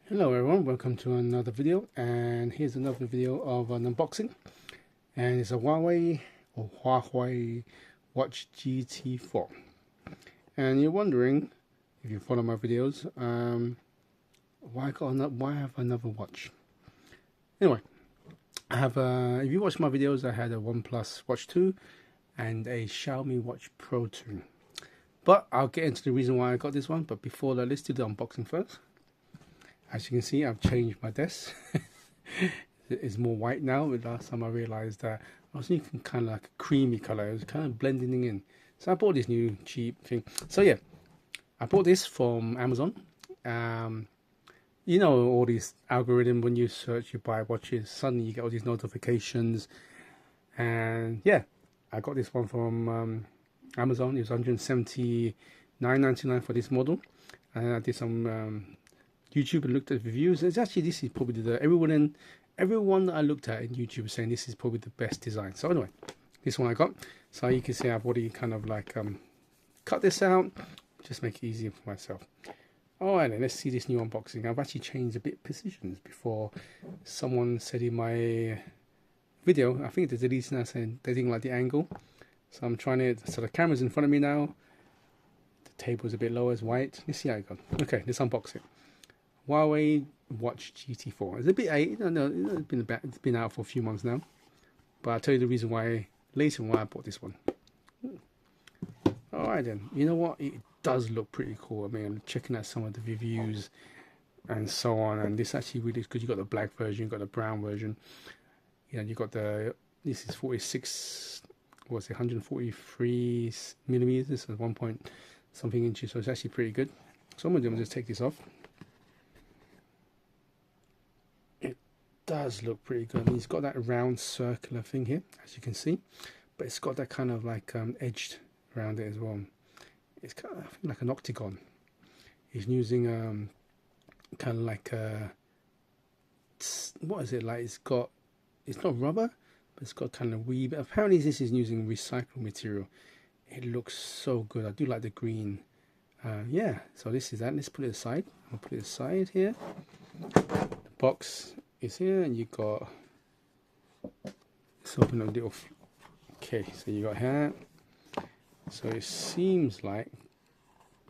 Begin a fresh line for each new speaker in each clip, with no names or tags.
Hello everyone, welcome to another video, and here's another video of an unboxing, and it's a Huawei Watch GT4. And you're wondering, if you follow my videos, why I have another watch. Anyway, I have if you watch my videos, I had a OnePlus Watch 2 and a Xiaomi Watch Pro 2. But I'll get into the reason why I got this one, but before that, let's do the unboxing first. As you can see, I've changed my desk. It's more white now. But last time I realized that I was thinking kind of like a creamy color. It was kind of blending in. So I bought this new cheap thing. So yeah, I bought this from Amazon. You know, all these algorithm, when you search, you buy watches, suddenly you get all these notifications. And yeah, I got this one from Amazon. It was $179.99 for this model. And I did some YouTube and looked at reviews. It's actually, this is probably everyone that I looked at in YouTube was saying this is probably the best design. So anyway, this one I got. So you can see I've already kind of like cut this out, just make it easier for myself. Alright then, let's see this new unboxing. I've actually changed a bit positions before. Someone said in my video, I think they deleted now, saying they didn't like the angle. So I'm trying it, so the camera's in front of me now. The table's a bit lower, it's white. Let's see how it goes. Okay, let's unbox it. Huawei Watch GT4. It's a bit it's been out for a few months now, but I'll tell you the reason why later why I bought this one. Alright then, you know what? It does look pretty cool. I mean, I'm checking out some of the reviews and so on, and this actually really is good. You got the black version, you got the brown version. You know, you got the this is 46. What's it? 143 millimeters, so 1 point something inches. So it's actually pretty good. So I'm gonna just take this off. Does look pretty good. I mean, it's got that round circular thing here, as you can see, but it's got that kind of like edged around it as well. It's kind of, I think, like an octagon. He's using kind of like what is it like? It's not rubber, but it's got kind of weave. Apparently, this is using recycled material. It looks so good. I do like the green. Yeah. So this is that. Let's put it aside. I'll put it aside here. The box is here, and you got, let's open a little. Okay, so you got here. So it seems like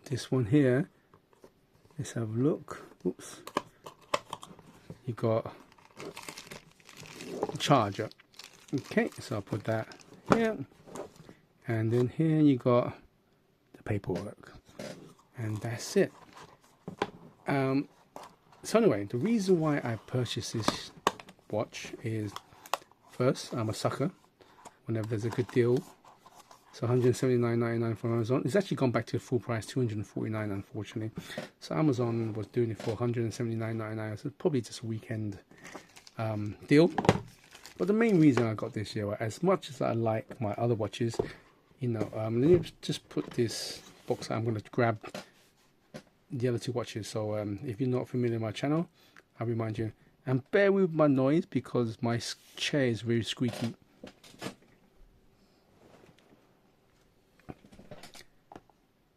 this one here. Let's have a look. Oops. You got a charger. Okay, so I'll put that here, and then here you got the paperwork, and that's it. So anyway, the reason why I purchased this watch is, first, I'm a sucker whenever there's a good deal. So $179.99 from Amazon. It's actually gone back to full price, $249, unfortunately. So Amazon was doing it for $179.99. So probably just a weekend deal. But the main reason I got this here, as much as I like my other watches, you know, let me just put this box. I'm going to grab the other two watches. So if you're not familiar with my channel, I'll remind you, and bear with my noise because my chair is very squeaky.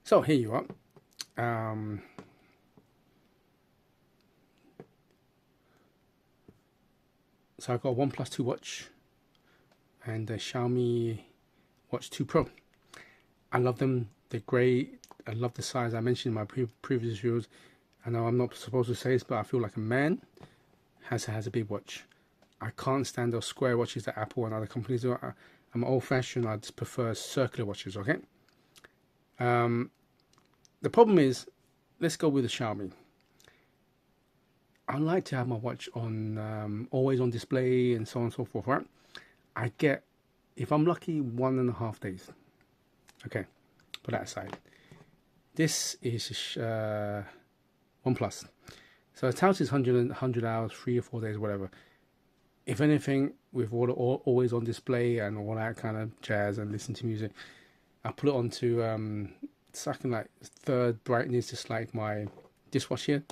So here you are. So I've got a OnePlus 2 watch and a Xiaomi Watch 2 Pro. I love them. They're great. I love the size. I mentioned in my previous videos. I know I'm not supposed to say this, but I feel like a man has a big watch. I can't stand those square watches that Apple and other companies do. I'm old-fashioned. I just prefer circular watches. Okay. The problem is, let's go with the Xiaomi. I like to have my watch on always on display and so on and so forth. Right? I get, if I'm lucky, 1.5 days. Okay, put that aside. This is OnePlus. So it tells us 100 hours, 3 or 4 days, whatever. If anything, with always on display and all that kind of jazz and listen to music, I put it onto something like third brightness, just like my dishwasher here.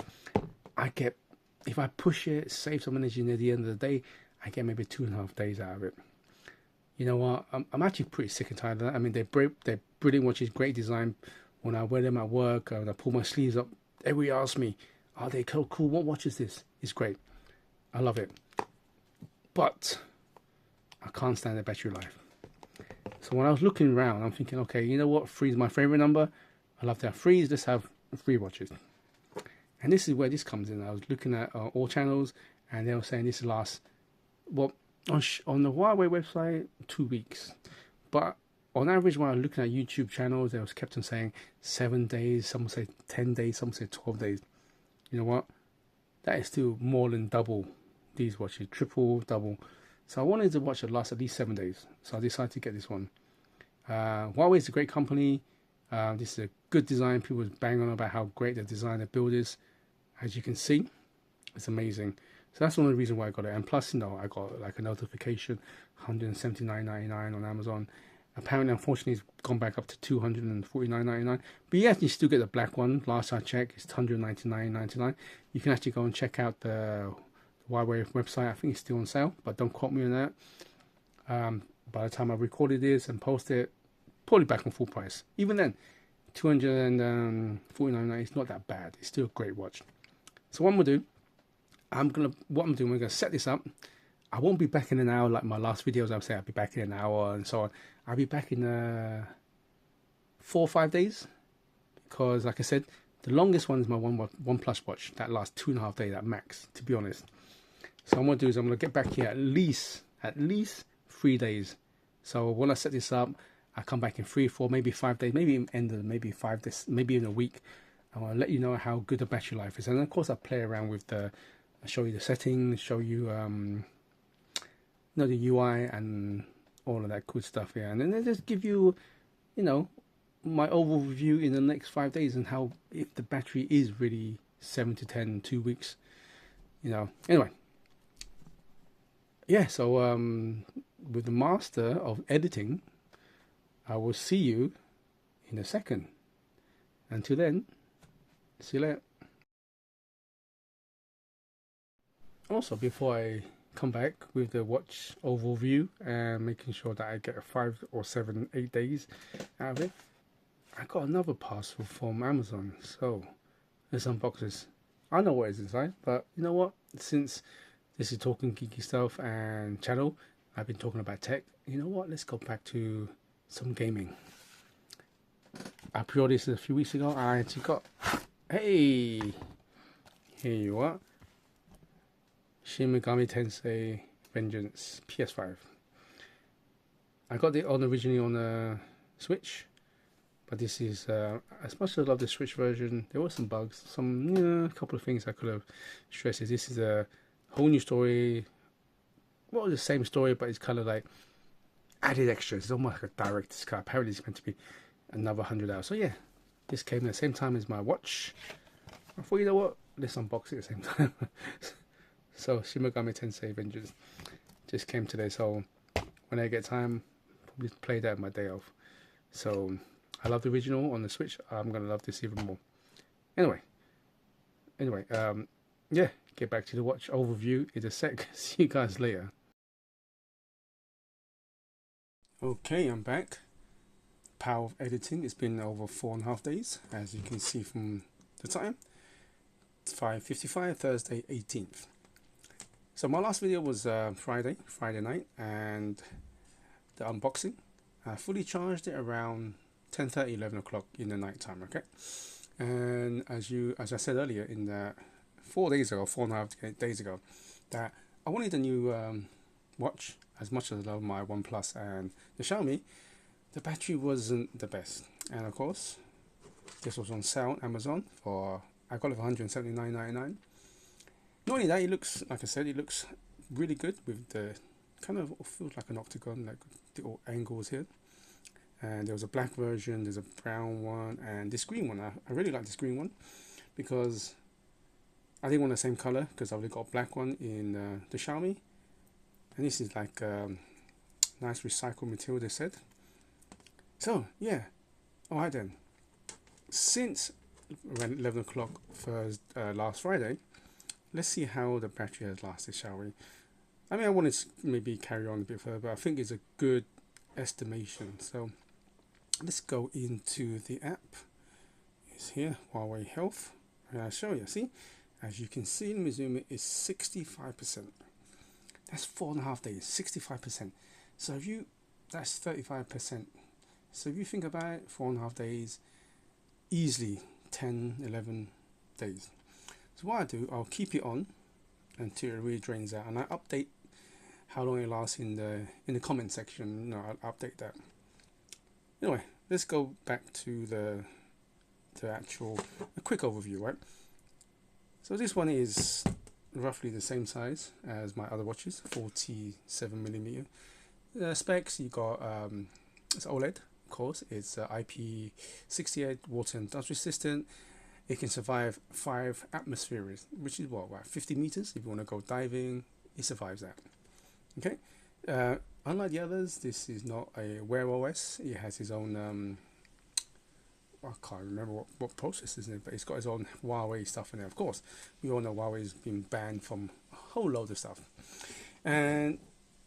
I get, if I push it, save some energy near the end of the day, I get maybe 2.5 days out of it. You know what? I'm actually pretty sick and tired of that. I mean, they're brilliant watches, great design. When I wear them at work, when I pull my sleeves up, everybody asks me, are they so cool? What watch is this? It's great. I love it. But I can't stand the battery life. So when I was looking around, I'm thinking, okay, you know what? 3 is my favorite number. I love to have 3s. Let's have 3 watches. And this is where this comes in. I was looking at all channels, and they were saying this lasts, well, on the Huawei website, 2 weeks. But on average, when I was looking at YouTube channels, they was kept on saying 7 days. Some say 10 days. Some say 12 days. You know what? That is still more than double these watches. Triple, double. So I wanted the watch to last at least 7 days. So I decided to get this one. Huawei is a great company. This is a good design. People bang on about how great the design, the build is. As you can see, it's amazing. So that's one of the reasons why I got it. And plus, you know, I got like a notification, $179.99 on Amazon. Apparently, unfortunately, it's gone back up to $249.99. But you actually still get the black one. Last I checked, it's $199.99. You can actually go and check out the Huawei website. I think it's still on sale, but don't quote me on that. By the time I recorded this and posted it, probably back on full price. Even then, $249.99 is not that bad. It's still a great watch. So what I'm gonna do, we're gonna set this up. I won't be back in an hour like my last videos. I'll say I'll be back in an hour and so on. I'll be back in 4 or 5 days, because like I said, the longest one is my OnePlus watch. That lasts 2.5 days at max, to be honest. So what I'm gonna do is I'm gonna get back here at least 3 days. So when I set this up, I come back in 3, 4, maybe 5 days, maybe end of maybe 5 days, maybe in a week. I want to let you know how good the battery life is, and of course I play around with I show you the settings, show you the UI and all of that good stuff here, and then I just give you, you know, my overview in the next 5 days and how if the battery is really 7 to 10, 2 weeks, you know. Anyway, yeah. So with the master of editing, I will see you in a second. Until then, see you later. Also, before I come back with the watch overview and making sure that I get 5 or 7, 8 days out of it, I got another parcel from Amazon. So let's unbox this. I know what is inside, but you know what? Since this is Talking Geeky Stuff and channel, I've been talking about tech. You know what? Let's go back to some gaming. I pre-ordered this a few weeks ago. I actually got, hey, here you are, Shin Megami Tensei Vengeance PS5. I got it originally on the Switch, but this is as much as I love the Switch version, there were some bugs, a couple of things I could have stressed. This is a whole new story. Well, the same story, but it's kind of like added extras. It's almost like a director's cut. Apparently it's meant to be another 100 hours. So yeah, this came at the same time as my watch. I thought, you know what, let's unbox it at the same time. So Shin Megami Tensei Vengeance just came today, so when I get time, probably play that my day off. So I love the original on the Switch. I'm gonna love this even more. Anyway, yeah, get back to the watch overview in a sec. See you guys later. Okay, I'm back. Power of editing. It's been over 4.5 days, as you can see from the time. It's 5:55, Thursday 18th. So my last video was Friday night, and the unboxing. I fully charged it around 10:30, 11 o'clock in the night time. Okay, and as I said earlier, in the 4.5 days ago, that I wanted a new watch. As much as I love my OnePlus and the Xiaomi, the battery wasn't the best. And of course, this was on sale on Amazon for, I got it for $179.99. Not only that, it looks, like I said, it looks really good with the kind of feels like an octagon, like little angles here. And there was a black version, there's a brown one, and this green one. I really like this green one because I didn't want the same color, because I've only got a black one in the Xiaomi. And this is like nice recycled material, they said. So yeah, alright then. Since around 11 o'clock last Friday, let's see how the battery has lasted, shall we? I mean, I want to maybe carry on a bit further, but I think it's a good estimation. So let's go into the app. It's here, Huawei Health. And I'll show you, see? As you can see, let me zoom it, is 65%. That's 4.5 days, 65%. So if you, that's 35%. So if you think about it, 4.5 days, easily 10, 11 days. So what I do, I'll keep it on until it really drains out, and I update how long it lasts in the comment section. You know, I'll update that. Anyway, let's go back to the actual, a quick overview, right? So this one is roughly the same size as my other watches, 47mm. Specs, you got it's OLED, of course. It's IP68 water and dust resistant. It can survive 5 atmospheres, which is what, about 50 meters. If you want to go diving, it survives that. Okay. Unlike the others, this is not a Wear OS. It has its own I can't remember what process is in it, but it's got its own Huawei stuff in there. Of course, we all know Huawei's been banned from a whole load of stuff. And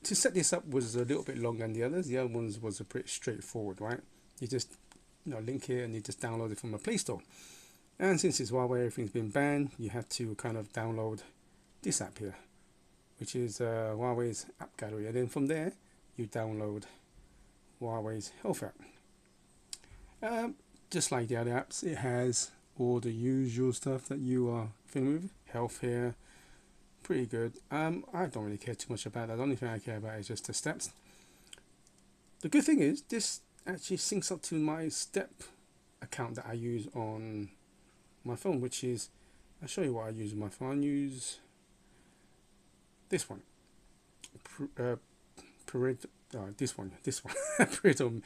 to set this up was a little bit longer than the others. The other ones was a pretty straightforward, right? You just link it and you just download it from a Play Store. And since it's Huawei, everything's been banned, you have to kind of download this app here, which is Huawei's app gallery. And then from there, you download Huawei's health app. Just like the other apps, it has all the usual stuff that you are familiar with. Health here, pretty good. I don't really care too much about that. The only thing I care about is just the steps. The good thing is this actually syncs up to my step account that I use on my phone, which is, I'll show you what I use on my phone. I use this one. This one.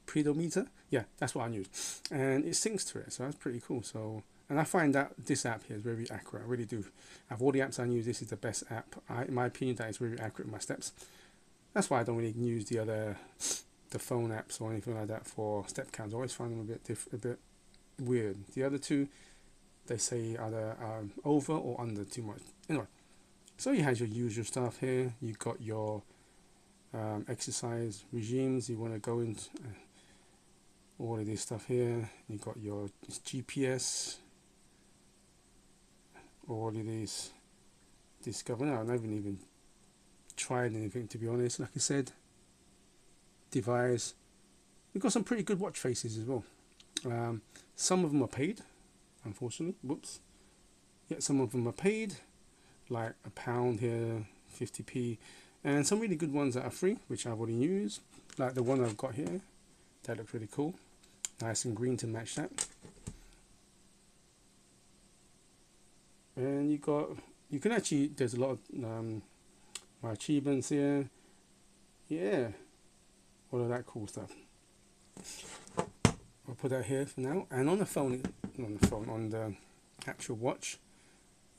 Pedometer, yeah, that's what I use, and it syncs to it, so that's pretty cool. So, and I find that this app here is very accurate. I really do. Of all the apps I use, this is the best app. In my opinion, that is very accurate with my steps. That's why I don't really use the phone apps or anything like that for step counts. I always find them a bit weird. The other two, they say either over or under too much. Anyway, so you have your usual stuff here. You got your exercise regimes. You want to go into all of this stuff here. You got your GPS, all of these discover. No, I haven't even tried anything, to be honest. Like I said, device. We've got some pretty good watch faces as well. Some of them are paid, unfortunately. Whoops. Yeah, some of them are paid, like £1 here, 50p, and some really good ones that are free, which I've already used, like the one I've got here. That looks really cool. Nice and green to match that. And you can actually, there's a lot of my achievements here. Yeah, all of that cool stuff. I'll put that here for now. And on the actual watch,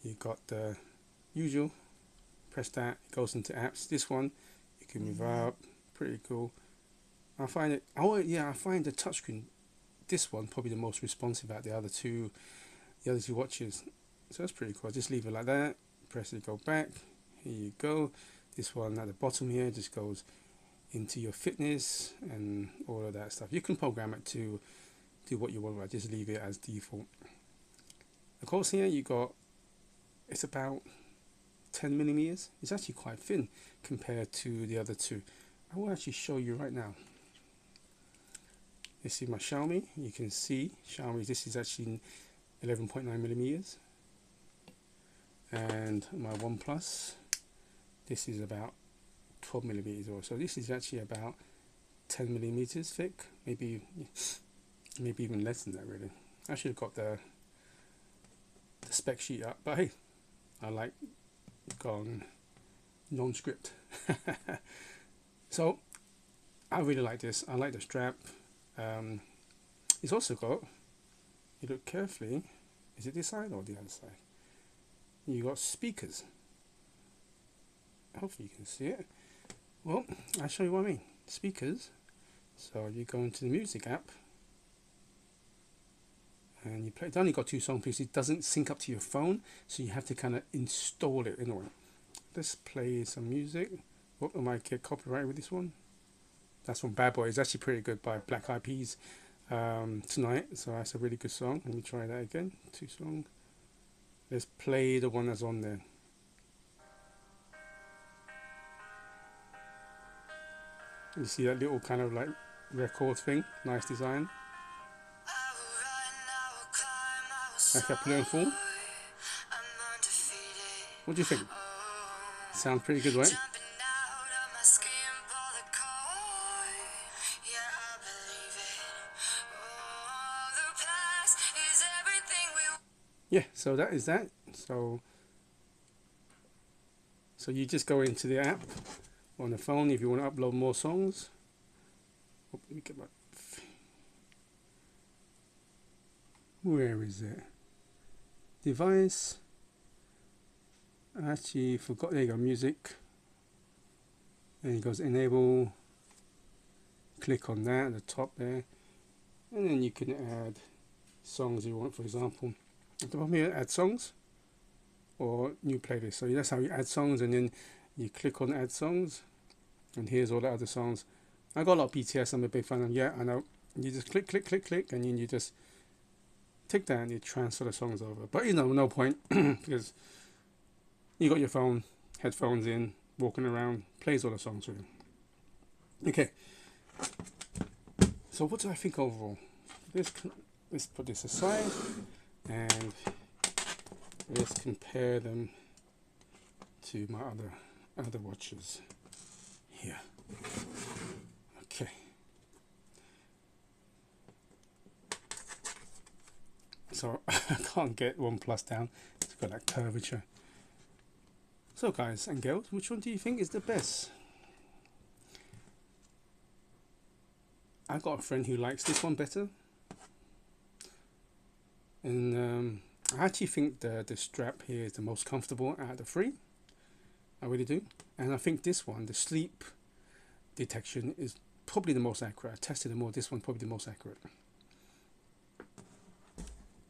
you got the usual. Press that, it goes into apps. This one, you can move up. Pretty cool. I find it. Oh yeah, I find the touchscreen. This one probably the most responsive out the other two watches. So that's pretty cool. Just leave it like that. Press it, go back. Here you go. This one at the bottom here just goes into your fitness and all of that stuff. You can program it to do what you want. Right? Just leave it as default. Of course, here you got. It's about 10mm. It's actually quite thin compared to the other two. I will actually show you right now. This is my Xiaomi. You can see Xiaomi. This is actually 11.9mm, and my OnePlus. This is about 12mm or so. This is actually about 10mm thick, maybe even less than that. Really, I should have got the spec sheet up, but hey, I like going non-script. So I really like this. I like the strap. It's also got, you look carefully, is it this side or the other side? You got speakers. Hopefully you can see it. Well, I'll show you what I mean. Speakers. So you go into the music app and you play. It's only got 2 songs because it doesn't sync up to your phone, so you have to kind of install it in a way. Let's play some music. Oh, I might get copyright with this one. That's from Bad Boy. It's actually pretty good by Black Eyed Peas tonight. So that's a really good song. Let me try that again. 2 songs. Let's play the one that's on there. You see that little kind of like record thing? Nice design. Okay, put it on full. What do you think? Sounds pretty good, right? Yeah, so that is that. So you just go into the app on the phone if you want to upload more songs. Oh, let me get my... Where is it? Device. I actually forgot. There you go, music. And it goes enable. Click on that at the top there. And then you can add songs you want, for example. At the bottom here, add songs or new playlist. So that's how you add songs, and then you click on add songs, and here's all the other songs. I got a lot of BTS. I'm a big fan of. Yeah, I know. You just click, and then you just take that and you transfer the songs over. But you know, no point because you got your phone, headphones in, walking around, plays all the songs for you. Okay. So what do I think overall? Let's put this aside and let's compare them to my other watches here. Okay. So I can't get OnePlus down. It's got that curvature. So guys and girls, which one do you think is the best? I got a friend who likes this one better, and I actually think the strap here is the most comfortable out of the three. I really do. And I think this one, the sleep detection, is probably the most accurate. I tested them all. This one's probably the most accurate.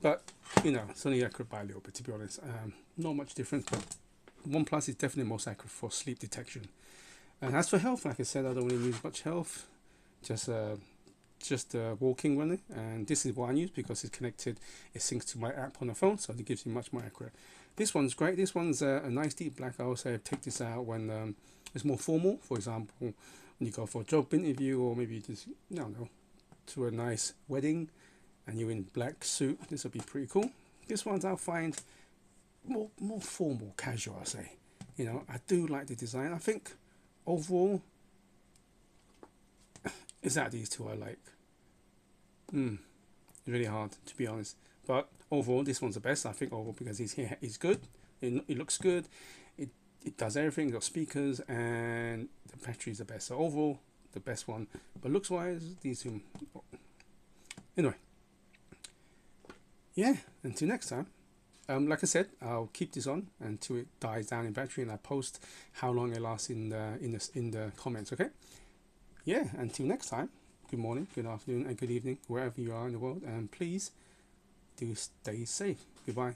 But you know, it's only accurate by a little bit, to be honest. Not much difference, but OnePlus is definitely most accurate for sleep detection. And as for health, like I said, I don't really use much health. Just walking running, and this is what I use because it's connected. It syncs to my app on the phone, so it gives you much more accurate. This one's great. This one's a nice deep black. I would say take this out when it's more formal. For example, when you go for a job interview, or maybe just to a nice wedding, and you're in black suit. This will be pretty cool. This one's I'll find more formal, casual. I say, you know, I do like the design. I think overall, it's out these two I like. Really hard to be honest, but overall this one's the best. I think overall because he's good. It looks good. It does everything. It's got speakers and the battery is the best. So overall the best one. But looks wise, these two. Anyway, yeah. Until next time. Like I said, I'll keep this on until it dies down in battery, and I post how long it lasts in the comments. Okay. Yeah. Until next time. Good morning, good afternoon, and good evening, wherever you are in the world. And please do stay safe. Goodbye.